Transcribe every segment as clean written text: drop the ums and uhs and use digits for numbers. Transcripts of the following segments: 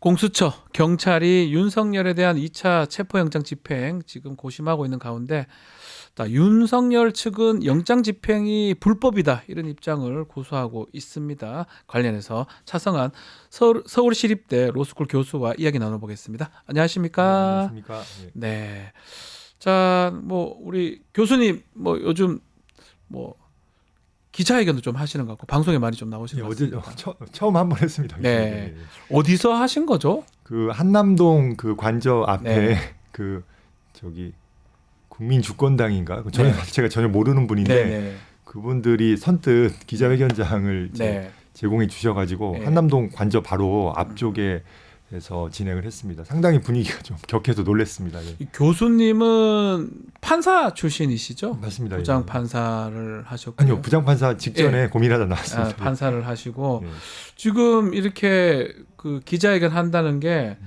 공수처, 경찰이 윤석열에 대한 2차 체포영장 집행 지금 고심하고 있는 가운데 윤석열 측은 영장 집행이 불법이다 이런 입장을 고수하고 있습니다. 관련해서 차성한 서울시립대 로스쿨 교수와 이야기 나눠보겠습니다. 안녕하십니까? 네, 안녕하십니까? 네. 자, 우리 교수님 요즘 기자회견도 좀 하시는 것 같고 방송에 많이 좀 나오시는 것 같습니다. 어제 처음 한 번 했습니다. 네. 어디서 하신 거죠? 그 한남동 그 관저 앞에 네. 그 저기 국민주권당인가? 제가 전혀 모르는 분인데 네. 그분들이 선뜻 기자회견장을 네. 제공해 주셔가지고 네. 한남동 관저 바로 앞쪽에서 진행을 했습니다. 상당히 분위기가 좀 격해서 놀랐습니다. 예. 이 교수님은 판사 출신이시죠? 맞습니다. 부장 예. 판사를 하셨고요. 아니요, 부장판사 직전에 예. 고민하다 나왔습니다. 판사를 하시고 예. 지금 이렇게 그 기자회견 한다는 게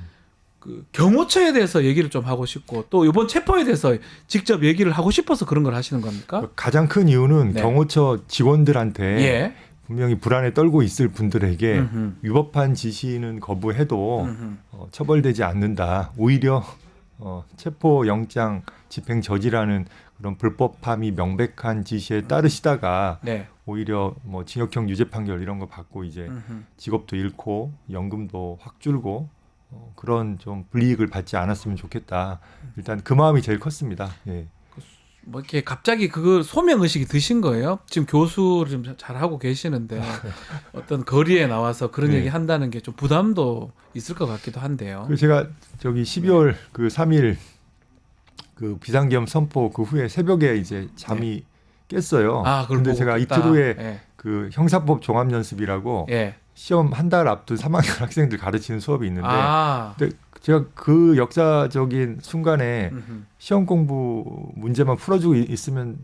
그 경호처에 대해서 얘기를 좀 하고 싶고 또 이번 체포에 대해서 직접 얘기를 하고 싶어서 그런 걸 하시는 겁니까? 가장 큰 이유는 네. 경호처 직원들한테 예. 분명히 불안에 떨고 있을 분들에게 음흠. 위법한 지시는 거부해도 음흠. 처벌되지 않는다. 오히려 체포 영장 집행 저지라는 그런 불법함이 명백한 지시에 따르시다가 네. 오히려 징역형 유죄 판결 이런 거 받고 이제 음흠. 직업도 잃고 연금도 확 줄고 그런 좀 불이익을 받지 않았으면 좋겠다. 일단 그 마음이 제일 컸습니다. 예. 이렇게 갑자기 그걸 소명 의식이 드신 거예요? 지금 교수를 좀 잘 하고 계시는데 어떤 거리에 나와서 그런 네. 얘기 한다는 게 좀 부담도 있을 것 같기도 한데요. 그 제가 저기 12월 그 3일 그 비상계엄 선포 그 후에 새벽에 이제 잠이 깼어요. 아, 그걸 근데 보고 제가 깼다. 이틀 후에 예. 그 형사법 종합 연습이라고 예. 시험 한 달 앞둔 3학년 학생들 가르치는 수업이 있는데 아. 근데 제가 그 역사적인 순간에 음흠. 시험 공부 문제만 풀어주고 있으면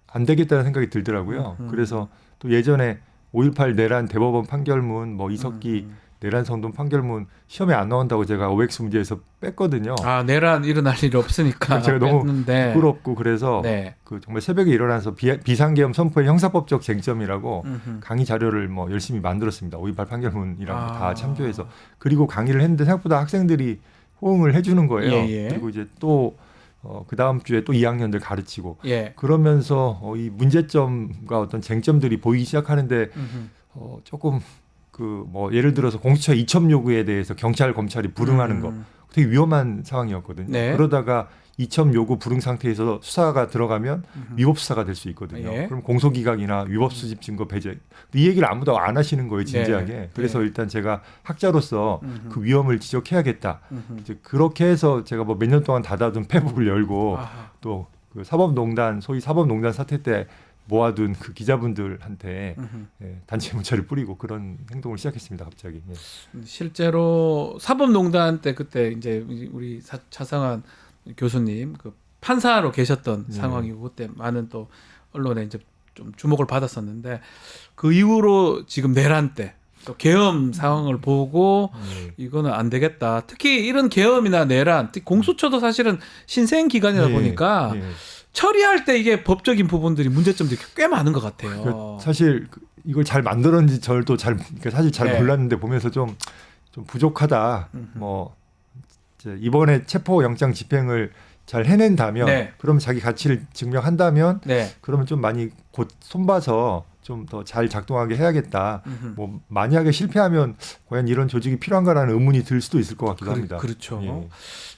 안 되겠다는 생각이 들더라고요. 그래서 또 예전에 5.18 내란 대법원 판결문 이석기 내란 성동 판결문 시험에 안 나온다고 제가 OX 문제에서 뺐거든요. 아, 내란 일어날 일이 없으니까 제가 너무 뺐는데. 부끄럽고 그래서 네. 그 정말 새벽에 일어나서 비상계엄 선포의 형사법적 쟁점이라고 음흠. 강의 자료를 열심히 만들었습니다. 5.18 판결문이랑 아. 다 참조해서 그리고 강의를 했는데 생각보다 학생들이 호응을 해주는 거예요. 예. 그리고 이제 또 그 다음 주에 또 2학년들 가르치고 예. 그러면서 이 문제점과 어떤 쟁점들이 보이기 시작하는데 음흠. 조금 예를 들어서 공수처 이첩 요구에 대해서 경찰 검찰이 불응하는 거 되게 위험한 상황이었거든요. 네. 그러다가 이첩 요구 불응 상태에서 수사가 들어가면 위법 수사가 될 수 있거든요. 예. 그럼 공소기각이나 위법 수집 증거 배제 이 얘기를 아무도 안 하시는 거예요, 진지하게. 네. 그래서 네. 일단 제가 학자로서 음흠. 그 위험을 지적해야겠다. 음흠. 이제 그렇게 해서 제가 몇 년 동안 닫아둔 페북을 열고 아하. 또 그 사법농단 소위 사법농단 사태 때 모아둔 그 기자분들한테 단체 문자를 뿌리고 그런 행동을 시작했습니다. 갑자기. 예. 실제로 사법농단 때 그때 이제 우리 차상환 교수님 그 판사로 계셨던 네. 상황이고 그때 많은 또 언론에 이제 좀 주목을 받았었는데 그 이후로 지금 내란 때 또 계엄 상황을 보고 이거는 안 되겠다. 특히 이런 계엄이나 내란, 특히 공수처도 사실은 신생 기관이다 예, 보니까 예. 처리할 때 이게 법적인 부분들이 문제점들이 꽤 많은 것 같아요. 사실 이걸 잘 만들었는지 저도 사실 잘 네. 몰랐는데 보면서 좀 부족하다. 이제 이번에 체포 영장 집행을 잘 해낸다면, 네. 그러면 자기 가치를 증명한다면, 네. 그러면 좀 많이 곧 손봐서 좀 더 잘 작동하게 해야겠다. 만약에 실패하면 과연 이런 조직이 필요한가라는 의문이 들 수도 있을 것 같기도 합니다. 그렇죠. 예.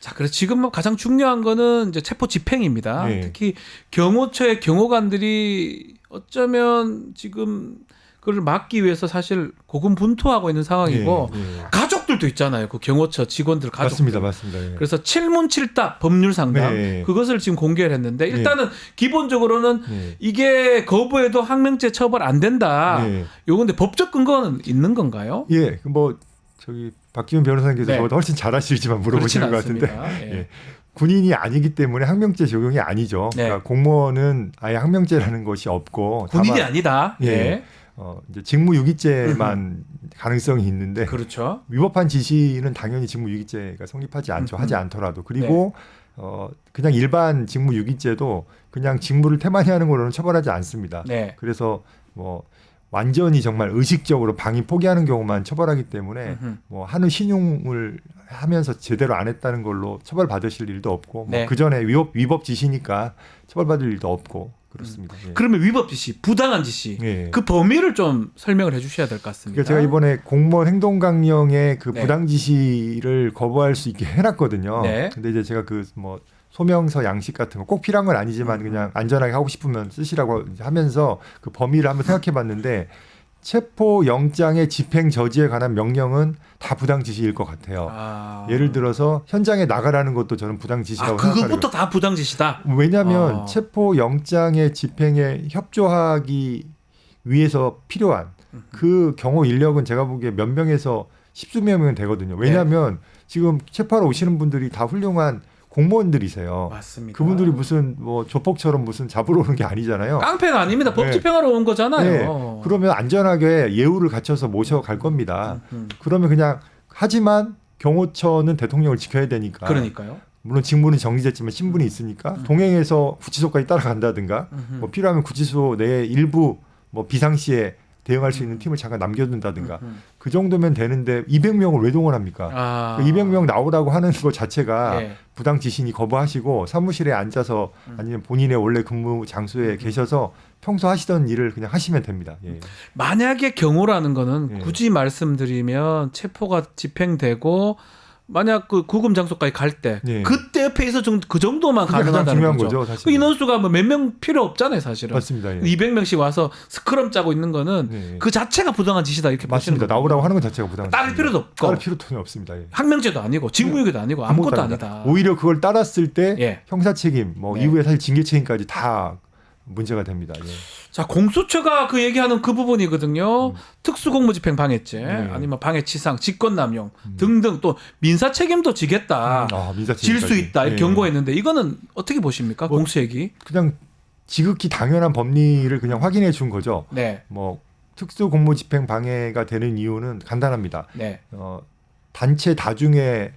자, 그래서 지금 가장 중요한 거는 이제 체포 집행입니다. 네. 특히 경호처의 경호관들이 어쩌면 지금 그걸 막기 위해서 사실 고군분투하고 있는 상황이고 예, 예. 가족들도 있잖아요. 그 경호처 직원들 가족들. 맞습니다. 예. 그래서 칠문칠답 법률 상담 네. 그것을 지금 공개를 했는데 일단은 기본적으로는 예. 이게 거부해도 항명죄 처벌 안 된다. 예. 요건데 법적 근거는 있는 건가요? 예, 저기 박기훈 변호사님께서 네. 저보다 훨씬 잘 아시지만 물어보시는 것 그렇진 같은데 않습니다. 예. 예. 군인이 아니기 때문에 항명죄 적용이 아니죠. 네. 그러니까 공무원은 아예 항명죄라는 것이 없고 군인이 다만 아니다. 예. 이제 직무유기죄만 가능성이 있는데 그렇죠. 위법한 지시는 당연히 직무유기죄가 성립하지 않죠. 하지 않더라도. 그리고 그냥 일반 직무유기죄도 그냥 직무를 태만히 하는 걸로는 처벌하지 않습니다. 네. 그래서 완전히 정말 의식적으로 방위 포기하는 경우만 처벌하기 때문에 음흠. 뭐 한우 신용을 하면서 제대로 안 했다는 걸로 처벌받으실 일도 없고 네. 뭐 그 전에 위법 지시니까 처벌받을 일도 없고 그렇습니다. 예. 그러면 위법 지시, 부당한 지시 예. 그 범위를 좀 설명을 해주셔야 될 것 같습니다. 그러니까 제가 이번에 공무원 행동강령에 그 네. 부당 지시를 거부할 수 있게 해놨거든요. 네. 근데 이제 제가 그 뭐 소명서 양식 같은 거 꼭 필요한 건 아니지만 그냥 안전하게 하고 싶으면 쓰시라고 이제 하면서 그 범위를 한번 생각해봤는데 체포 영장의 집행 저지에 관한 명령은 다 부당 지시일 것 같아요. 예를 들어서 현장에 나가라는 것도 저는 부당 지시라고 생각하거든요. 그것부터 다 부당 지시다. 왜냐하면 체포 영장의 집행에 협조하기 위해서 필요한 그 경호 인력은 제가 보기에 몇 명에서 십수 명이면 되거든요. 왜냐하면 지금 체포하러 오시는 분들이 다 훌륭한 공무원들이세요. 맞습니다. 그분들이 무슨 뭐 조폭처럼 무슨 잡으러 오는 게 아니잖아요. 깡패가 아닙니다. 법 네. 집행하러 온 거잖아요. 네. 그러면 안전하게 예우를 갖춰서 모셔갈 겁니다. 그러면 그냥 하지만 경호처는 대통령을 지켜야 되니까. 그러니까요. 물론 직무는 정리됐지만 신분이 있으니까 동행해서 구치소까지 따라간다든가 뭐 필요하면 구치소 내 일부 뭐 비상시에 대응할 수 있는 팀을 잠깐 남겨둔다든가 그 정도면 되는데 200명을 왜 동원합니까? 200명 나오라고 하는 것 자체가 예. 부당 지시니 거부하시고 사무실에 앉아서 아니면 본인의 원래 근무 장소에 계셔서 평소 하시던 일을 그냥 하시면 됩니다. 예. 만약에 경호라는 거는 예. 굳이 말씀드리면 체포가 집행되고 만약 그 구금 장소까지 갈 때 예. 그때 옆에 있어 그 정도만 그게 가장 가능하다는 중요한 거죠. 거죠, 사실. 그 인원수가 뭐 몇 명 필요 없잖아요, 사실은. 맞습니다. 예. 200명씩 와서 스크럼 짜고 있는 거는 예. 그 자체가 부당한 지시다 이렇게 보시는 맞습니다. 거예요. 나오라고 하는 것 자체가 부당한 따를 지시입니다. 필요도 없고. 따를 필요도 없습니다. 예. 항명제도 아니고 직무유기도 아니고 아무것도 아닙니다. 아니다. 오히려 그걸 따랐을 때 예. 형사 책임, 뭐 네. 이후에 사실 징계 책임까지 다 문제가 됩니다. 예. 자, 공수처가 그 얘기하는 그 부분이거든요. 특수공무집행 방해죄, 네. 아니면 방해치상, 직권남용 등등 또 민사 책임도 지겠다. 민사 질 수 책임까지. 있다. 이렇게 예. 경고했는데 이거는 어떻게 보십니까? 뭐, 공수 얘기. 그냥 지극히 당연한 법리를 그냥 확인해 준 거죠. 네. 뭐 특수공무집행 방해가 되는 이유는 간단합니다. 네. 단체 다중의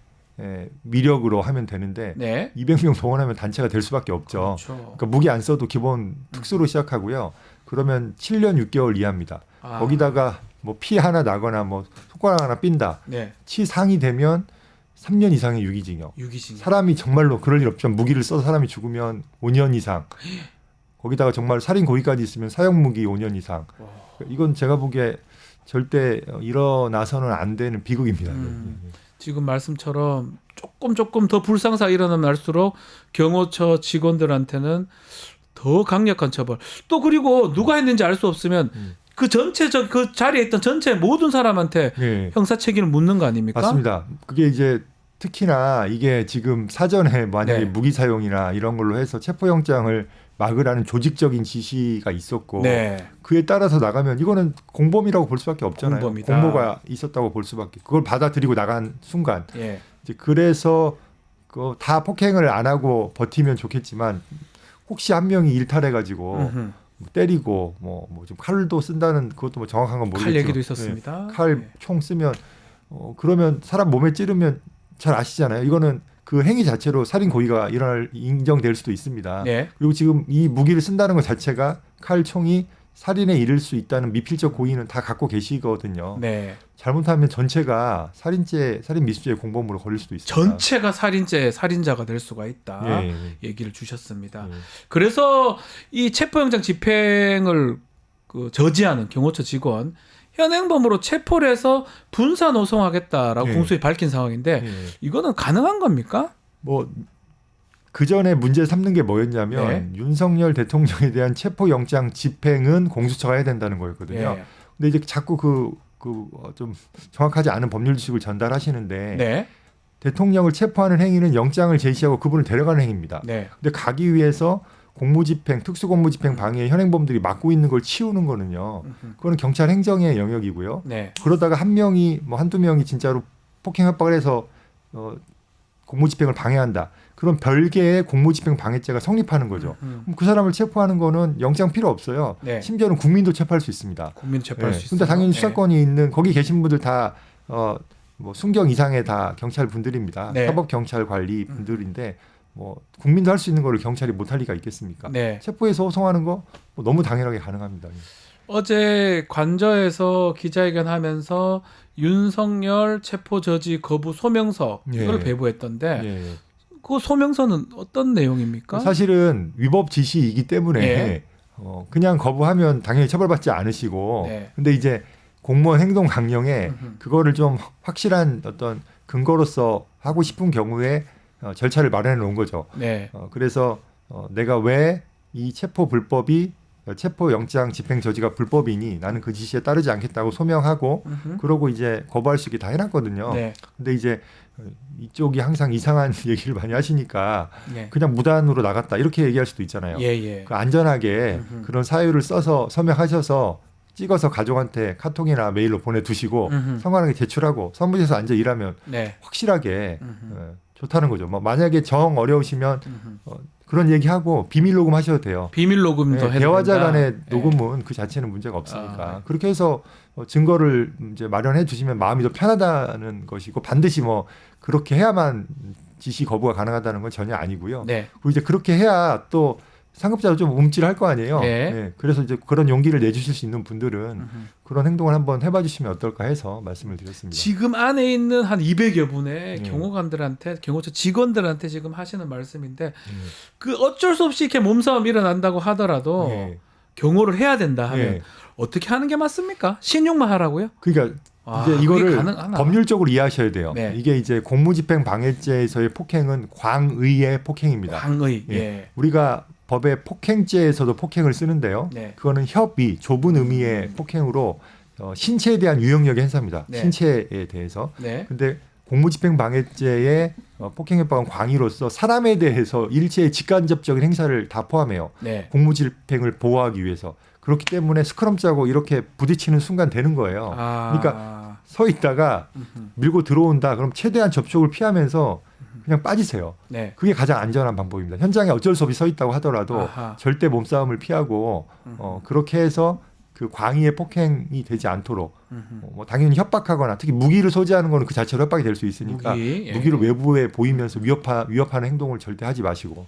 미력으로 하면 되는데 네. 200명 동원하면 단체가 될 수밖에 없죠. 그렇죠. 그러니까 무기 안 써도 기본 특수로 시작하고요. 그러면 7년 6개월 이하입니다. 아. 거기다가 뭐 피 하나 나거나 뭐 손가락 하나 삔다. 네. 치상이 되면 3년 이상의 유기징역. 유기징. 사람이 정말로 그럴 일 없지만 무기를 써서 사람이 죽으면 5년 이상. 거기다가 정말 살인 고의까지 있으면 사형 무기 5년 이상. 이건 제가 보기에 절대 일어나서는 안 되는 비극입니다. 지금 말씀처럼 조금 더 불상사 일어나면 할수록 경호처 직원들한테는 더 강력한 처벌. 또 그리고 누가 했는지 알 수 없으면 그 전체적 그 자리에 있던 전체 모든 사람한테 예. 형사 책임을 묻는 거 아닙니까? 맞습니다. 그게 이제 특히나 이게 지금 사전에 만약에 네. 무기 사용이나 이런 걸로 해서 체포영장을 막으라는 조직적인 지시가 있었고 네. 그에 따라서 나가면 이거는 공범이라고 볼 수밖에 없잖아요. 공범이다. 공모가 있었다고 볼 수밖에. 그걸 받아들이고 나간 순간 예. 이제 그래서 그 다 폭행을 안 하고 버티면 좋겠지만 혹시 한 명이 일탈해가지고 음흠. 뭐 때리고 뭐 좀 칼도 쓴다는 그것도 뭐 정확한 건 모르겠지만 칼 얘기도 있었습니다. 칼 예. 총 쓰면 그러면 사람 몸에 찌르면 잘 아시잖아요. 이거는 그 행위 자체로 살인 고의가 인정될 수도 있습니다. 네. 그리고 지금 이 무기를 쓴다는 것 자체가 칼 총이 살인에 이를 수 있다는 미필적 고의는 다 갖고 계시거든요. 네. 잘못하면 전체가 살인 미수죄 공범으로 걸릴 수도 있습니다. 전체가 살인자가 될 수가 있다. 예, 예. 얘기를 주셨습니다. 예. 그래서 이 체포영장 집행을 그 저지하는 경호처 직원 현행범으로 체포를 해서 분산 노송하겠다라고 예. 공수에 밝힌 상황인데 예. 이거는 가능한 겁니까? 뭐 그 전에 문제 삼는 게 뭐였냐면 네. 윤석열 대통령에 대한 체포영장 집행은 공수처가 해야 된다는 거였거든요. 예. 근데 이제 자꾸 좀 정확하지 않은 법률 지식을 전달하시는데 네. 대통령을 체포하는 행위는 영장을 제시하고 그분을 데려가는 행위입니다. 네. 근데 가기 위해서 공무집행, 특수공무집행 방해 현행범들이 맡고 있는 걸 치우는 거는요. 그거는 경찰 행정의 영역이고요. 네. 그러다가 한 명이 뭐 한두 명이 진짜로 폭행 협박을 해서 공무집행을 방해한다. 그런 별개의 공무집행 방해죄가 성립하는 거죠. 그럼 그 사람을 체포하는 거는 영장 필요 없어요. 네. 심지어는 국민도 체포할 수 있습니다. 국민 체포할 수 있어요. 근데 당연히 네. 수사권이 있는 거기 계신 분들 다 뭐 순경 이상의 다 경찰 분들입니다. 네. 사법 경찰 관리 분들인데 뭐 국민도 할 수 있는 거를 경찰이 못할 리가 있겠습니까? 네. 체포해서 소송하는 거 뭐 너무 당연하게 가능합니다. 어제 관저에서 기자회견하면서 윤석열 체포 저지 거부 소명서 이걸 예. 배부했던데 예. 그 소명서는 어떤 내용입니까? 사실은 위법 지시이기 때문에 예. 그냥 거부하면 당연히 처벌받지 않으시고 네. 근데 이제 공무원 행동 강령에 음흠. 그거를 좀 확실한 어떤 근거로서 하고 싶은 경우에 절차를 마련해 놓은 거죠. 네. 그래서 내가 왜 이 체포 불법이 체포 영장 집행 저지가 불법이니 나는 그 지시에 따르지 않겠다고 소명하고 음흠. 그러고 이제 거부할 수 있게 다 해놨거든요. 네. 근데 이제 이쪽이 항상 이상한 얘기를 많이 하시니까 네. 그냥 무단으로 나갔다 이렇게 얘기할 수도 있잖아요. 예, 예. 그 안전하게 음흠. 그런 사유를 써서 서명하셔서 찍어서 가족한테 카톡이나 메일로 보내두시고 음흠. 성관하게 제출하고 사무실에서 앉아 일하면 네. 확실하게 음흠. 좋다는 거죠. 뭐 만약에 정 어려우시면 음흠. 그런 얘기하고 비밀 녹음하셔도 돼요. 비밀 녹음도 해야 대화자 된다. 간의 예. 녹음은 그 자체는 문제가 없으니까 아. 그렇게 해서 증거를 이제 마련해 주시면 마음이 더 편하다는 것이고 반드시 뭐 그렇게 해야만 지시 거부가 가능하다는 건 전혀 아니고요. 네. 그리고 이제 그렇게 해야 또 상급자도 좀 움찔할 거 아니에요. 네. 그래서 이제 그런 용기를 내주실 수 있는 분들은 음흠. 그런 행동을 한번 해봐 주시면 어떨까 해서 말씀을 드렸습니다. 지금 안에 있는 한 200여 분의 네. 경호관들한테 경호처 직원들한테 지금 하시는 말씀인데 네. 그 어쩔 수 없이 이렇게 몸싸움 일어난다고 하더라도 네. 경호를 해야 된다 하면 네. 어떻게 하는 게 맞습니까? 신용만 하라고요? 그러니까 아, 이제 그게 이거를 가능하나? 법률적으로 이해하셔야 돼요. 네. 이게 이제 공무집행 방해죄에서의 폭행은 광의의 폭행입니다. 광의. 예. 예. 우리가 법의 폭행죄에서도 폭행을 쓰는데요. 네. 그거는 협의, 좁은 의미의 폭행으로 신체에 대한 유형력의 행사입니다. 네. 신체에 대해서. 네. 근데 공무집행방해죄의 폭행협박은 광의로서 사람에 대해서 일체의 직간접적인 행사를 다 포함해요. 네. 공무집행을 보호하기 위해서. 그렇기 때문에 스크럼 짜고 이렇게 부딪히는 순간 되는 거예요. 아. 서 있다가 음흠. 밀고 들어온다. 그럼 최대한 접촉을 피하면서 그냥 빠지세요. 네. 그게 가장 안전한 방법입니다. 현장에 어쩔 수 없이 서 있다고 하더라도 아하. 절대 몸싸움을 피하고 그렇게 해서 그 광의의 폭행이 되지 않도록 음흠. 뭐 당연히 협박하거나 특히 무기를 소지하는 거는 그 자체로 협박이 될 수 있으니까 무기, 예. 무기를 외부에 보이면서 위협하는 행동을 절대 하지 마시고.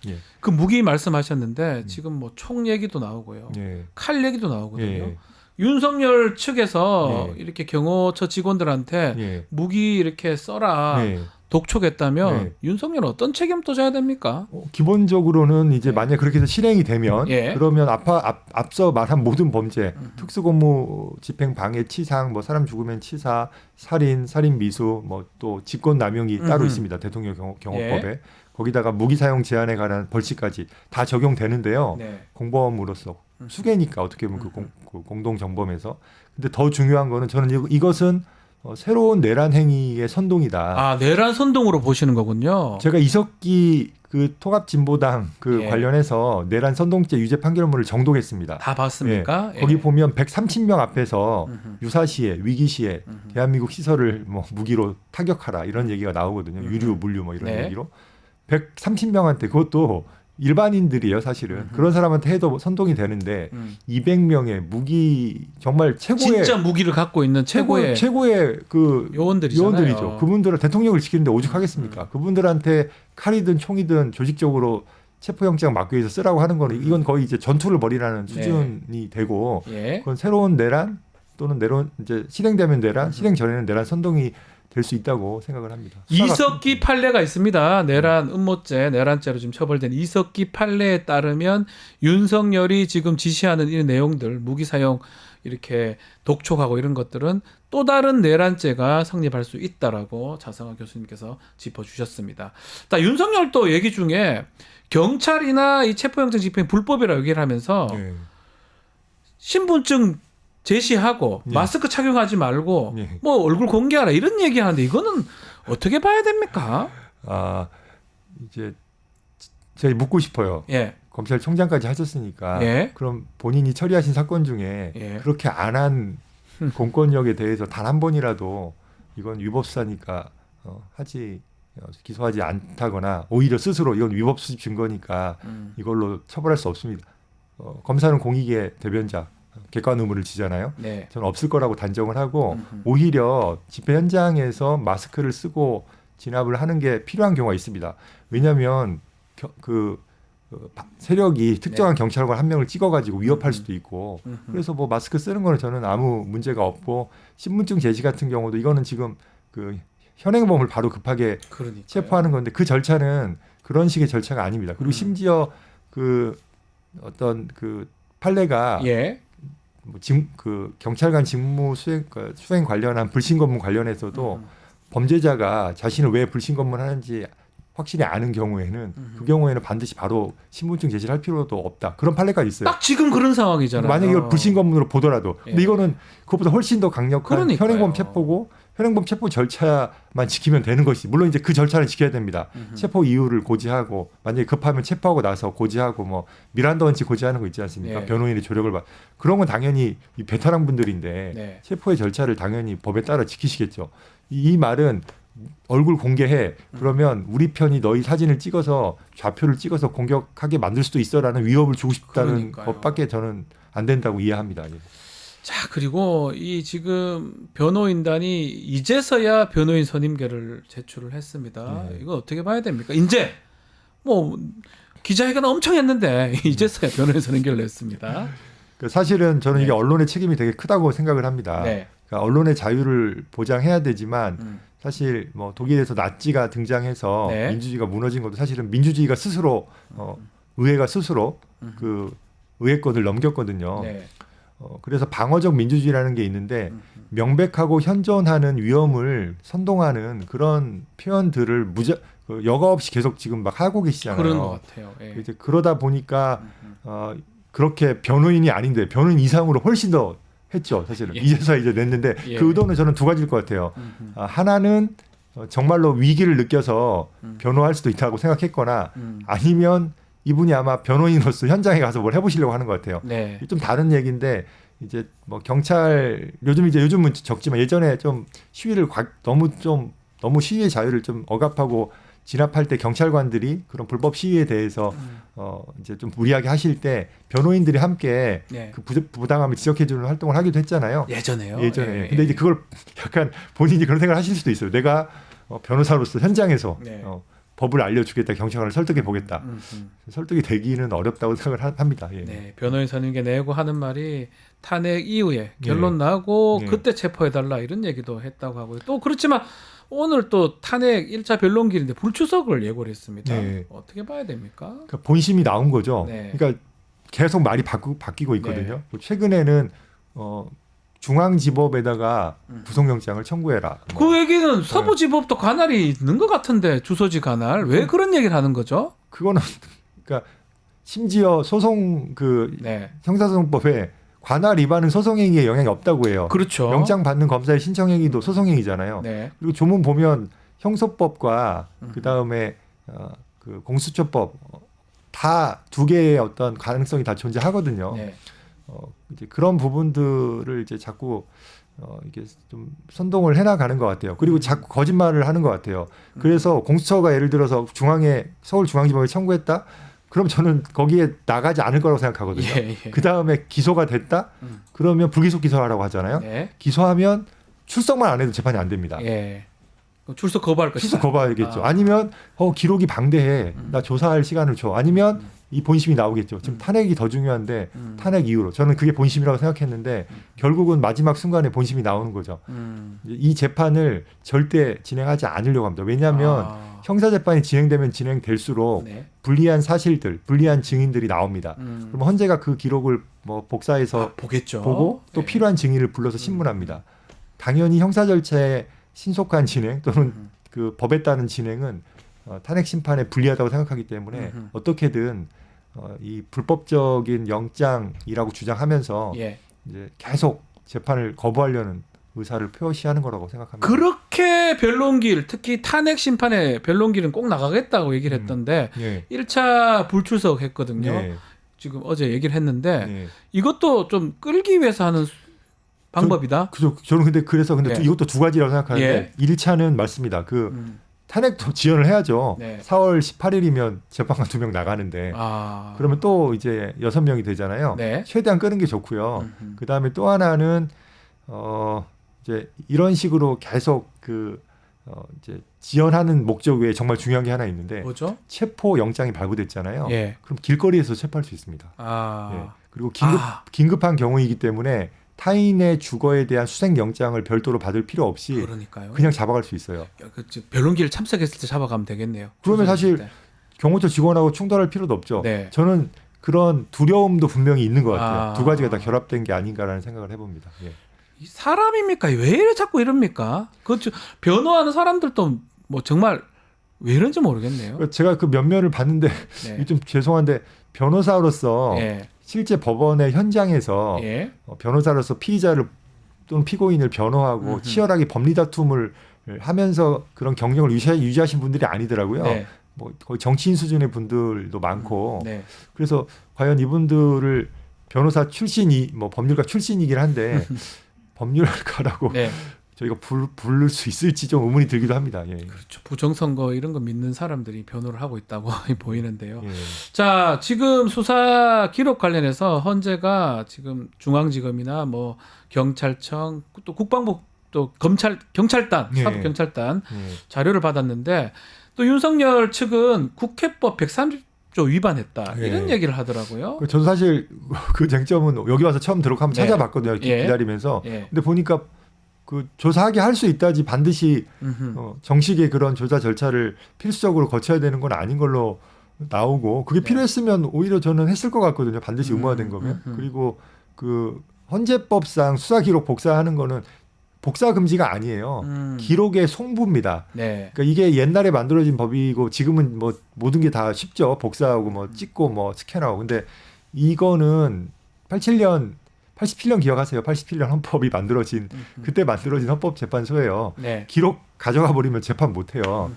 예. 그 무기 말씀하셨는데 지금 뭐 총 얘기도 나오고요. 예. 칼 얘기도 나오거든요. 예. 윤석열 측에서 예. 이렇게 경호처 직원들한테 예. 무기 이렇게 써라 예. 독촉했다면 예. 윤석열은 어떤 책임도 져야 됩니까? 기본적으로는 이제 네. 만약 그렇게 해서 실행이 되면 예. 그러면 앞서 말한 모든 범죄, 특수공무집행방해치상, 뭐 사람 죽으면 치사, 살인, 살인미수, 뭐 또 직권남용이 따로 있습니다. 대통령 경호법에. 예. 거기다가 무기 사용 제한에 관한 벌칙까지 다 적용되는데요. 네. 공범으로서 수괴니까 어떻게 보면 그 공동 정범에서. 근데 더 중요한 거는 저는 이것은 새로운 내란 행위의 선동이다. 아, 내란 선동으로 보시는 거군요. 제가 이석기 그 통합진보당 그 예. 관련해서 내란 선동죄 유죄 판결문을 정독했습니다. 다 봤습니까? 예. 거기 보면 130명 앞에서 음흠. 유사시에 위기시에 음흠. 대한민국 시설을 뭐 무기로 타격하라 이런 얘기가 나오거든요. 유류 물류 뭐 이런 네. 얘기로 130명한테 그것도 일반인들이에요, 사실은. 그런 사람한테 해도 선동이 되는데 200명의 무기 정말 최고의 진짜 무기를 갖고 있는 최고의 그 요원들이잖아요. 요원들이죠. 그분들은 대통령을 지키는데 오죽하겠습니까? 그분들한테 칼이든 총이든 조직적으로 체포영장 막기 위해서 쓰라고 하는 거는 이건 거의 이제 전투를 벌이라는 수준이 되고 예. 그건 새로운 내란 또는 내란 이제 실행되면 내란, 실행 전에는 내란 선동이 될 수 있다고 생각을 합니다. 이석기 판례가 있습니다. 내란 음모죄, 내란죄로 지금 처벌된 이석기 판례에 따르면 윤석열이 지금 지시하는 이 내용들, 무기 사용 이렇게 독촉하고 이런 것들은 또 다른 내란죄가 성립할 수 있다라고 자성화 교수님께서 짚어주셨습니다. 윤석열 또 얘기 중에 경찰이나 이 체포영장 집행 불법이라고 얘기를 하면서 네. 신분증 제시하고 예. 마스크 착용하지 말고 예. 뭐 얼굴 공개하라 이런 얘기하는데 이거는 어떻게 봐야 됩니까? 아 이제 제가 묻고 싶어요. 예. 검찰총장까지 하셨으니까 예. 그럼 본인이 처리하신 사건 중에 예. 그렇게 안 한 공권력에 대해서 단 한 번이라도 이건 위법사니까 기소하지 않다거나 오히려 스스로 이건 위법 수집 증거니까 이걸로 처벌할 수 없습니다. 검사는 공익의 대변자 객관 의무를 지잖아요. 네. 저는 없을 거라고 단정을 하고 오히려 집회 현장에서 마스크를 쓰고 진압을 하는 게 필요한 경우가 있습니다. 왜냐하면 그 세력이 특정한 경찰관 한 명을 찍어가지고 위협할 수도 있고 음흠. 그래서 뭐 마스크 쓰는 거는 저는 아무 문제가 없고 신분증 제시 같은 경우도 이거는 지금 그 현행범을 바로 급하게 그러니까요. 체포하는 건데 그 절차는 그런 식의 절차가 아닙니다. 그리고 심지어 그 어떤 그 판례가 예. 그 경찰관 직무 수행 관련한 불신검문 관련해서도 범죄자가 자신을 왜 불신검문하는지 확실히 아는 경우에는 그 경우에는 반드시 바로 신분증 제시를 할 필요도 없다. 그런 판례가 있어요. 딱 지금 그런 상황이잖아요. 만약에 이걸 불신검문으로 보더라도. 근데 예. 이거는 그것보다 훨씬 더 강력한 그러니까요. 현행범 체포고 현행범 체포 절차만 지키면 되는 것이 물론 이제 그 절차는 지켜야 됩니다. 체포 이유를 고지하고 만약에 급하면 체포하고 나서 고지하고 뭐 미란다 원칙 고지하는 거 있지 않습니까? 예. 변호인의 조력을 받 그런 건 당연히 이 베테랑 분들인데 네. 체포의 절차를 당연히 법에 따라 지키시겠죠. 이 말은 얼굴 공개해 그러면 우리 편이 너희 사진을 찍어서 좌표를 찍어서 공격하게 만들 수도 있어라는 위협을 주고 싶다는 그러니까요. 것밖에 저는 안 된다고 이해합니다. 자, 그리고 이 지금 변호인단이 이제서야 변호인 선임계를 제출을 했습니다. 네. 이거 어떻게 봐야 됩니까? 이제 뭐 기자회견 엄청 했는데 이제서야 변호인 선임계를 냈습니다. 사실은 저는 이게 네. 언론의 책임이 되게 크다고 생각을 합니다. 네. 그러니까 언론의 자유를 보장해야 되지만 사실 뭐 독일에서 나치가 등장해서 네. 민주주의가 무너진 것도 사실은 민주주의가 스스로 의회가 스스로 그 의회권을 넘겼거든요. 네. 그래서 방어적 민주주의라는 게 있는데 명백하고 현존하는 위험을 선동하는 그런 표현들을 여과 없이 계속 지금 막 하고 계시잖아요. 그런 것 같아요. 예. 이제 그러다 보니까 그렇게 변호인이 아닌데 변호인 이상으로 훨씬 더 했죠. 사실은 예. 이제서 이제 냈는데 예. 그 의도는 저는 두 가지일 것 같아요. 하나는 정말로 위기를 느껴서 변호할 수도 있다고 생각했거나 아니면 이분이 아마 변호인으로서 현장에 가서 뭘 해보시려고 하는 것 같아요. 네. 좀 다른 얘기인데 이제 뭐 경찰 요즘은 적지만 예전에 좀 시위를 너무 시위의 자유를 좀 억압하고 진압할 때 경찰관들이 그런 불법 시위에 대해서 이제 좀 무리하게 하실 때 변호인들이 함께 네. 그 부당함을 지적해주는 활동을 하기도 했잖아요. 예전에요. 예전에. 예. 근데 이제 그걸 약간 본인이 그런 생각을 하실 수도 있어요. 내가 변호사로서 현장에서 네. 법을 알려주겠다, 경찰관을 설득해 보겠다. 설득이 되기는 어렵다고 생각을 합니다. 예. 네, 변호인 선임계 내고 하는 말이 탄핵 이후에 결론 나고 네. 그때 체포해달라 이런 얘기도 했다고 하고요. 또 그렇지만 오늘 또 탄핵 1차 변론길인데 불출석을 예고를 했습니다. 네. 어떻게 봐야 됩니까? 그러니까 본심이 나온 거죠. 네. 그러니까 계속 말이 바뀌고 있거든요. 최근에는 중앙지법에다가 구속영장을 청구해라. 그 얘기는 서부지법도 관할이 있는 것 같은데 주소지 관할 왜 그런 얘기를 하는 거죠? 그거는 그러니까 심지어 소송 네, 형사소송법에 관할 위반은 소송행위에 영향이 없다고 해요. 그렇죠. 영장 받는 검사의 신청행위도 소송행위잖아요. 네, 그리고 조문 보면 형소법과 그 다음에 그 공수처법 다 두 개의 어떤 가능성이 다 존재하거든요. 네, 이제 그런 부분들을 이제 자꾸 이게 좀 선동을 해나가는 것 같아요. 그리고 자꾸 거짓말을 하는 것 같아요. 그래서 공수처가 예를 들어서 서울중앙지법에 청구했다. 그럼 저는 거기에 나가지 않을 거라고 생각하거든요. 예, 예. 그 다음에 기소가 됐다. 그러면 불기소 기소하라고 하잖아요. 네, 기소하면 출석만 안 해도 재판이 안 됩니다. 예. 출석 거부할 것이다. 출석 거부하겠죠. 아니면 기록이 방대해. 나 조사할 시간을 줘. 아니면 이 본심이 나오겠죠. 지금 탄핵이 더 중요한데 탄핵 이후로 저는 그게 본심이라고 생각했는데 결국은 마지막 순간에 본심이 나오는 거죠. 이 재판을 절대 진행하지 않으려고 합니다. 왜냐하면 형사재판이 진행되면 진행될수록 네. 불리한 사실들, 불리한 증인들이 나옵니다. 그럼 헌재가 그 기록을 뭐 복사해서 보겠죠. 보고 또 네. 필요한 증인을 불러서 신문합니다. 당연히 형사 절차의 신속한 진행 또는 그 법에 따른 진행은 탄핵 심판에 불리하다고 생각하기 때문에 어떻게든 이 불법적인 영장이라고 주장하면서 예. 이제 계속 재판을 거부하려는 의사를 표시하는 거라고 생각합니다. 그렇게 변론길, 특히 탄핵 심판의 변론길은 꼭 나가겠다고 얘기를 했던데 예. 1차 불출석 했거든요. 예. 지금 어제 얘기를 했는데 예. 이것도 좀 끌기 위해서 하는 방법이다. 저는 그래서 예. 이것도 두 가지라고 생각하는데 예. 1차는 맞습니다. 탄핵도 지연을 해야죠. 네. 4월 18일이면 재판관 2명 나가는데 그러면 또 이제 6명이 되잖아요. 네. 최대한 끄는 게 좋고요. 그다음에 또 하나는 이제 이런 식으로 계속 이제 지연하는 목적 외에 정말 중요한 게 하나 있는데 뭐죠? 체포 영장이 발부됐잖아요. 예. 그럼 길거리에서 체포할 수 있습니다. 아. 예. 그리고 긴급한 경우이기 때문에 타인의 주거에 대한 수색 영장을 별도로 받을 필요 없이 그러니까요. 그냥 잡아갈 수 있어요. 변론기를 참석했을 때 잡아가면 되겠네요. 그러면 사실 때. 경호처 직원하고 충돌할 필요도 없죠. 네. 저는 그런 두려움도 분명히 있는 것 같아요. 아. 두 가지가 다 결합된 게 아닌가라는 생각을 해봅니다. 예. 이 사람입니까? 왜 이래 자꾸 이럽니까? 그 변호하는 사람들도 뭐 정말 왜 이런지 모르겠네요. 제가 그 면면을 봤는데 네. 좀 죄송한데 변호사로서 예. 실제 법원의 현장에서 예. 변호사로서 피의자를 또는 피고인을 변호하고 치열하게 법리 다툼을 하면서 그런 경력을 유지하신 분들이 아니더라고요. 네. 뭐 거의 정치인 수준의 분들도 많고 네. 그래서 과연 이분들을 변호사 출신이 뭐 법률가 출신이긴 한데 법률가라고 네. 저희가 부를 수 있을지 좀 의문이 들기도 합니다. 예. 그렇죠. 부정선거 이런 거 믿는 사람들이 변호를 하고 있다고 보이는데요. 예. 자, 지금 수사 기록 관련해서 헌재가 지금 중앙지검이나 뭐 경찰청 또 국방부 또 경찰단 예. 사법경찰단 예. 자료를 받았는데 또 윤석열 측은 국회법 130조 위반했다 예. 이런 얘기를 하더라고요. 저도 사실 그 쟁점은 여기 와서 처음 들어가면 네. 찾아봤거든요. 예. 기다리면서. 예. 근데 보니까 그 조사하게 할 수 있다지 반드시 정식의 그런 조사 절차를 필수적으로 거쳐야 되는 건 아닌 걸로 나오고 그게 네. 필요했으면 오히려 저는 했을 것 같거든요. 반드시 의무화된 거면. 그리고 그 헌재법상 수사 기록 복사하는 거는 복사 금지가 아니에요. 기록의 송부입니다. 네. 그러니까 이게 옛날에 만들어진 법이고 지금은 뭐 모든 게 다 쉽죠. 복사하고 뭐 찍고 뭐 스캔하고. 근데 이거는 87년 기억하세요. 87년 헌법이 만들어진 그때 만들어진 헌법재판소예요. 네. 기록 가져가 버리면 재판 못 해요.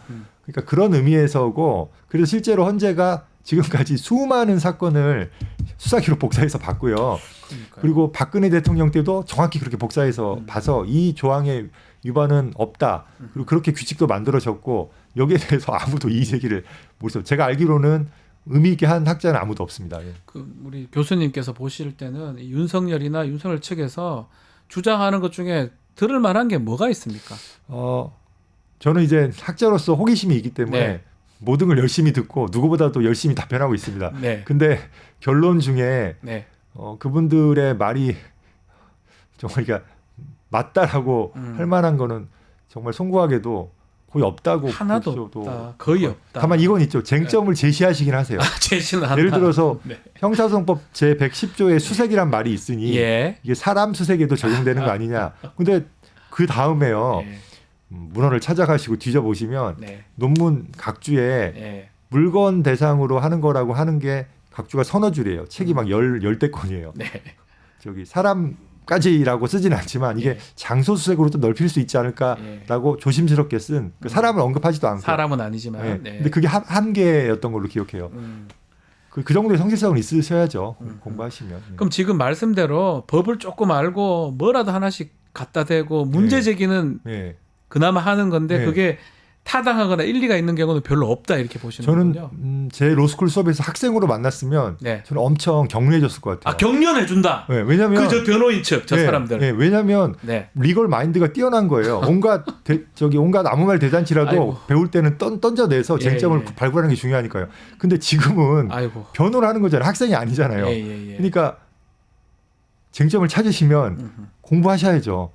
그러니까 그런 의미에서고 그래서 실제로 헌재가 지금까지 수많은 사건을 수사 기록 복사해서 봤고요. 그러니까요. 그리고 박근혜 대통령 때도 정확히 그렇게 복사해서 봐서 이 조항의 위반은 없다. 그리고 그렇게 규칙도 만들어졌고 여기에 대해서 아무도 이의 제기를 못했어요. 제가 알기로는 의미 있게 한 학자는 아무도 없습니다. 예. 그 우리 교수님께서 보실 때는 이 윤석열이나 윤석열 측에서 주장하는 것 중에 들을 만한 게 뭐가 있습니까? 저는 이제 학자로서 호기심이 있기 때문에 네. 모든 걸 열심히 듣고 누구보다도 열심히 답변하고 있습니다. 네. 근데 결론 중에 네. 그분들의 말이 정말 그러니까 맞다라고 할 만한 거는 정말 송구하게도 거의 없다고 하나도 볼 수도 없다. 거의 없다. 다만 이건 있죠. 쟁점을 제시하시긴 하세요. 제시는 한다. 예를 들어서 네. 형사소송법 제110조에 수색이란 말이 있으니 예. 이게 사람 수색에도 적용되는 거 아니냐. 근데 그 다음에요. 네. 문헌을 찾아가시고 뒤져보시면 네. 논문 각주에 네. 물건 대상으로 하는 거라고 하는 게 각주가 서너 줄이에요. 책이 막 열대 건이에요. 네. 저기 사람까지라고 쓰진 않지만 이게 예. 장소 수색으로 또 넓힐 수 있지 않을까라고 조심스럽게 쓴 그 사람을 언급하지도 않고. 사람은 아니지만. 네. 네. 근데 그게 한 개였던 걸로 기억해요. 그 정도의 성실성은 있으셔야죠. 공부하시면. 네. 그럼 지금 말씀대로 법을 조금 알고 뭐라도 하나씩 갖다 대고 문제 제기는 네. 그나마 하는 건데 네. 그게 타당하거나 일리가 있는 경우는 별로 없다 이렇게 보시는 저는 거군요. 제 로스쿨 수업에서 학생으로 만났으면 네. 저는 엄청 격려해줬을 것 같아요. 아 격려해 준다. 네, 왜냐면 그 저 변호인 측 저 네, 사람들. 네, 왜냐면 네. 리걸 마인드가 뛰어난 거예요. 온갖 온갖 아무 말 대잔치라도 아이고. 배울 때는 던져내서 쟁점을 예. 발굴하는 게 중요하니까요. 근데 지금은 아이고. 변호를 하는 거잖아요. 학생이 아니잖아요. 예. 그러니까 쟁점을 찾으시면 공부하셔야죠.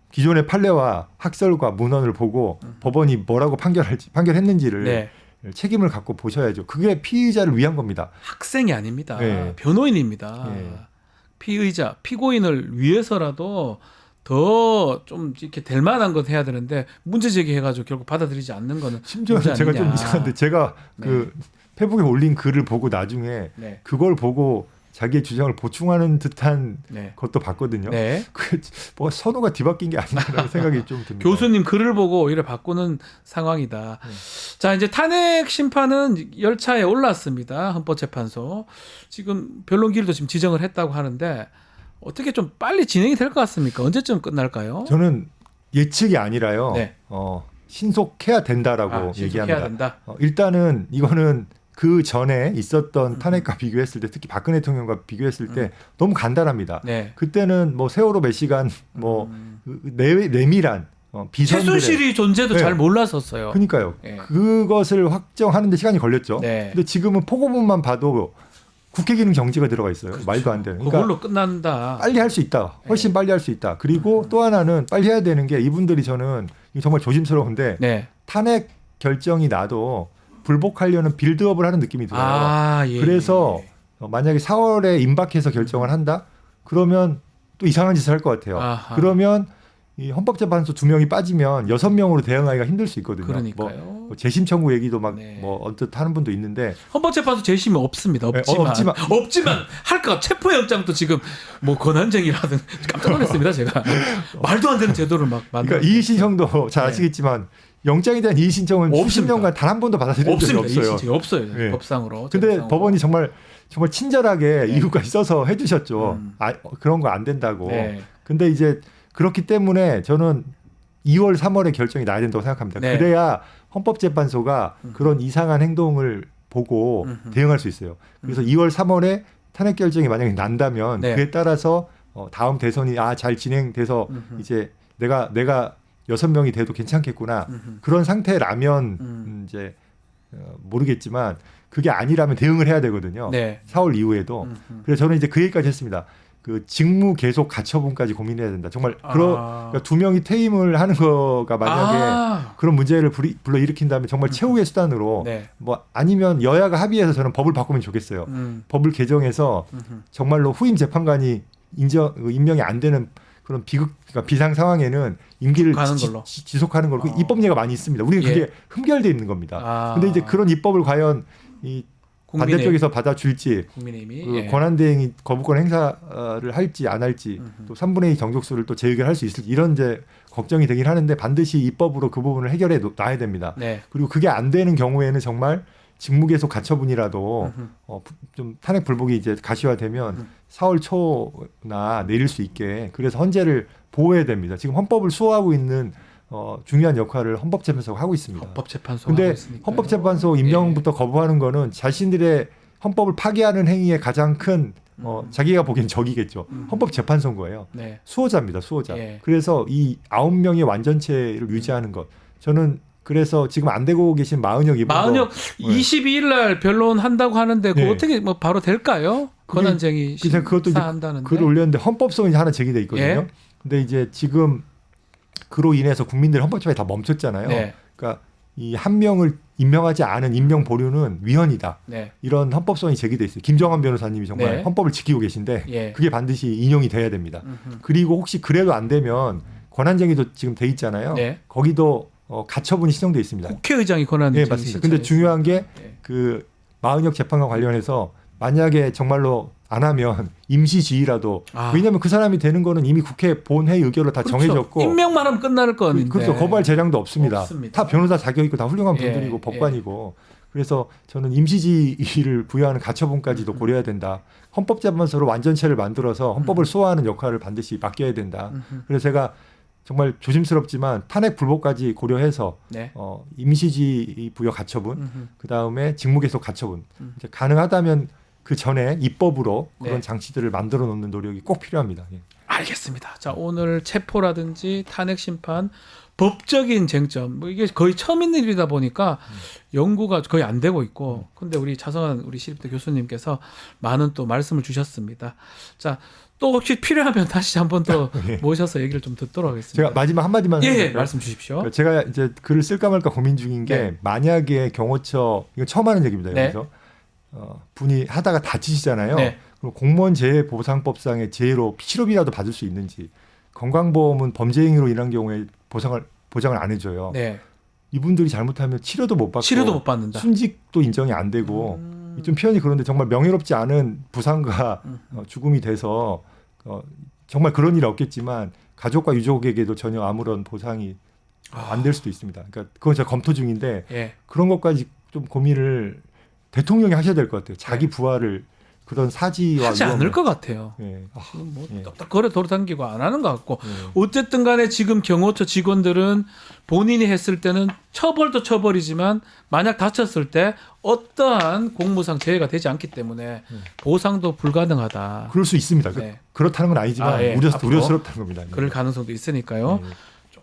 기존의 판례와 학설과 문헌을 보고 법원이 뭐라고 판결했는지를 네. 책임을 갖고 보셔야죠. 그게 피의자를 위한 겁니다. 학생이 아닙니다. 네. 변호인입니다. 네. 피의자, 피고인을 위해서라도 더 좀 이렇게 될 만한 것 해야 되는데 문제 제기해가지고 결국 받아들이지 않는 거는 심지어 문제 제가 아니냐. 좀 이상한데 제가 그 페북에 올린 글을 보고 나중에 네. 그걸 보고 자기의 주장을 보충하는 듯한 네. 것도 봤거든요. 네. 그 뭐 선호가 뒤바뀐 게 아니라는 생각이 좀 듭니다. 교수님 글을 보고 오히려 바꾸는 상황이다. 자, 이제 탄핵 심판은 열차에 올랐습니다. 헌법재판소. 지금 변론기일도 지금 지정을 했다고 하는데 어떻게 좀 빨리 진행이 될 것 같습니까? 언제쯤 끝날까요? 저는 예측이 아니라요. 네. 신속해야 된다라고 신속해야 얘기합니다. 된다. 일단은 이거는 그 전에 있었던 탄핵과 비교했을 때 특히 박근혜 대통령과 비교했을 때 너무 간단합니다. 네. 그때는 뭐 세월호 몇 시간 뭐 내밀한 비선들의 최순실이 존재도 네. 잘 몰랐었어요. 그러니까요. 예. 그것을 확정하는데 시간이 걸렸죠. 네. 근데 지금은 포고문만 봐도 국회 기능 정지가 들어가 있어요. 말도 안 되는. 그러니까 그걸로 끝난다. 빨리 할 수 있다. 훨씬 빨리 할 수 있다. 그리고 또 하나는 빨리 해야 되는 게 이분들이 저는 이거 정말 조심스러운데 네. 탄핵 결정이 나도 불복하려는 빌드업을 하는 느낌이 들어요. 아, 예. 그래서 만약에 4월에 임박해서 결정을 한다? 그러면 또 이상한 짓을 할 것 같아요. 아하. 그러면 이 헌법재판소 2명이 빠지면 6명으로 대응하기가 힘들 수 있거든요. 그러니까요. 뭐 재심 청구 얘기도 막 네. 뭐 언뜻 하는 분도 있는데 헌법재판소 재심이 없습니다. 네, 없지만 할까 체포영장도 지금 뭐 권한쟁이라든 깜짝 놀랐습니다. 제가 말도 안 되는 제도를 막 만들어. 그러니까 이의 신청도 잘 아시겠지만 영장에 대한 이의 신청은 없습니다. 수십 년간 단 한 번도 받아들인 적이 없습니다. 없어요. 없어요. 없어요. 네. 법상으로. 근데 제도상으로. 법원이 정말 친절하게 네. 이유가 있어서 해주셨죠. 그런 거 안 된다고. 네. 근데 이제 그렇기 때문에 저는 2월, 3월에 결정이 나야 된다고 생각합니다. 네. 그래야 헌법재판소가 그런 이상한 행동을 보고 대응할 수 있어요. 그래서 2월, 3월에 탄핵 결정이 만약에 난다면 네. 그에 따라서 다음 대선이 잘 진행돼서 이제 내가 6명이 돼도 괜찮겠구나. 그런 상태라면 이제 모르겠지만 그게 아니라면 대응을 해야 되거든요. 네. 4월 이후에도. 그래서 저는 이제 그 얘기까지 했습니다. 그 직무 계속 가처분까지 고민해야 된다. 정말 그러니까 2명이 퇴임을 하는 거가 만약에 그런 문제를 불러 일으킨다면 정말 최후의 수단으로 네. 뭐 아니면 여야가 합의해서 저는 법을 바꾸면 좋겠어요. 법을 개정해서 정말로 후임 재판관이 임명이 안 되는 그런 그러니까 비상 상황에는 임기를 지속하는 걸로 입법례가 많이 있습니다. 우리는 예. 그게 흠결돼 있는 겁니다. 근데 이제 그런 입법을 과연 이 반대쪽에서 받아줄지 국민의힘이 권한대행이 거부권 행사를 할지 안 할지 또 3분의 2 정족수를 또 재의결할 수 있을지 이런 이제 걱정이 되긴 하는데 반드시 입법으로 그 부분을 해결해 놔야 됩니다. 네. 그리고 그게 안 되는 경우에는 정말 직무계속 가처분이라도 좀 탄핵 불복이 이제 가시화되면 4월 초나 내릴 수 있게 그래서 헌재를 보호해야 됩니다. 지금 헌법을 수호하고 있는 중요한 역할을 헌법재판소가 하고 있습니다. 헌법재판소가 근데 하고 있으니까요. 헌법재판소 임명부터 거부하는 거는 자신들의 헌법을 파기하는 행위의 가장 큰 자기가 보기엔 적이겠죠. 헌법재판소인 거예요. 네. 수호자입니다. 수호자. 예. 그래서 이 9명의 완전체를 유지하는 것. 저는 그래서 지금 안 되고 계신 마은혁 이분도 마은혁 22일 날 변론한다고 하는데 그거 네. 어떻게 뭐 바로 될까요? 권한쟁의 그래서 그것도 이제 한다는데. 글을 올렸는데 헌법소원이 하나 제기돼 있거든요. 예. 근데 이제 지금 그로 인해서 국민들 헌법재판이 다 멈췄잖아요. 네. 그러니까 이 한 명을 임명하지 않은 임명 보류는 위헌이다. 네. 이런 헌법소원이 제기돼 있어요. 김정한 변호사님이 정말 네. 헌법을 지키고 계신데 예. 그게 반드시 인용이 돼야 됩니다. 그리고 혹시 그래도 안 되면 권한쟁의도 지금 돼 있잖아요. 네. 거기도 가처분이 신청돼 있습니다. 국회의장이 권한쟁의 네, 맞습니다. 근데 중요한 게 그 마은혁 재판과 관련해서 만약에 정말로 안 하면 임시지휘라도 왜냐하면 그 사람이 되는 거는 이미 국회 본회의 의결로 다 그렇죠. 정해졌고 임명만 하면 끝날 거 아닌데. 그렇죠. 거부할 재량도 없습니다. 없습니다. 다 변호사 자격 있고 다 훌륭한 예, 분들이고 법관이고 그래서 저는 임시지휘를 부여하는 가처분까지도 고려해야 된다. 헌법재판소로 완전체를 만들어서 헌법을 수호하는 역할을 반드시 맡겨야 된다. 그래서 제가 정말 조심스럽지만 탄핵 불복까지 고려해서 네. 임시지휘 부여 가처분, 그 다음에 직무계속 가처분, 이제 가능하다면 그 전에 입법으로 그런 네. 장치들을 만들어 놓는 노력이 꼭 필요합니다. 예. 알겠습니다. 자, 오늘 체포라든지 탄핵 심판 법적인 쟁점 뭐 이게 거의 처음 있는 일이다 보니까 연구가 거의 안 되고 있고 근데 우리 차성환 우리 시립대 교수님께서 많은 또 말씀을 주셨습니다. 자, 또 혹시 필요하면 다시 한번 더 예. 모셔서 얘기를 좀 듣도록 하겠습니다. 제가 마지막 한마디만 예, 해도 말씀 주십시오. 그러니까 제가 이제 글을 쓸까 말까 고민 중인 게 네. 만약에 경호처 이거 처음 하는 얘기입니다. 네. 여기서 분이 하다가 다치시잖아요. 네. 그럼 공무원 재해보상법상의 재해로 실업이라도 받을 수 있는지 건강보험은 범죄 행위로 인한 경우에 보장을 안 해줘요. 네. 이분들이 잘못하면 치료도 못 받고 치료도 못 받는다. 순직도 인정이 안 되고 좀 표현이 그런데 정말 명예롭지 않은 부상과 죽음이 돼서 정말 그런 일이 없겠지만 가족과 유족에게도 전혀 아무런 보상이 안 될 수도 있습니다. 그러니까 그건 제가 검토 중인데 예. 그런 것까지 좀 고민을 대통령이 하셔야 될 것 같아요. 자기 부하를 그런 사지와 하지 않을 것 같아요. 예. 지금 뭐 예. 딱딱 거래 돌아다니고 안 하는 것 같고 예. 어쨌든 간에 지금 경호처 직원들은 본인이 했을 때는 처벌도 처벌이지만 만약 다쳤을 때 어떠한 공무상 재해가 되지 않기 때문에 보상도 불가능하다. 그럴 수 있습니다. 네. 그렇다는 건 아니지만 예. 앞으로 우려스럽다는 겁니다. 그럴 가능성도 있으니까요. 예.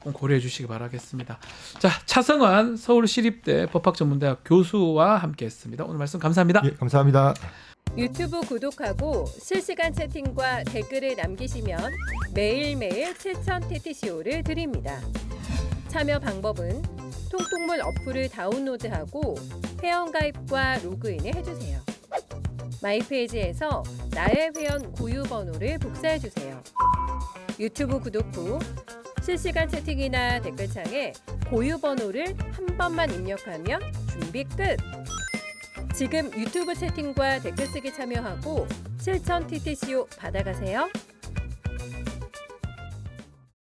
꼭 고려해 주시기 바라겠습니다. 자, 차성환 서울시립대 법학전문대학 교수와 함께했습니다. 오늘 말씀 감사합니다. 예, 감사합니다. 유튜브 구독하고 실시간 채팅과 댓글을 남기시면 매일매일 7,000TTCO를 드립니다. 참여 방법은 통통물 어플을 다운로드하고 회원가입과 로그인을 해주세요. 마이페이지에서 나의 회원 고유 번호를 복사해주세요. 유튜브 구독 후 실시간 채팅이나 댓글창에 고유 번호를 한 번만 입력하면 준비 끝! 지금 유튜브 채팅과 댓글 쓰기 참여하고 7,000TTCO 받아가세요.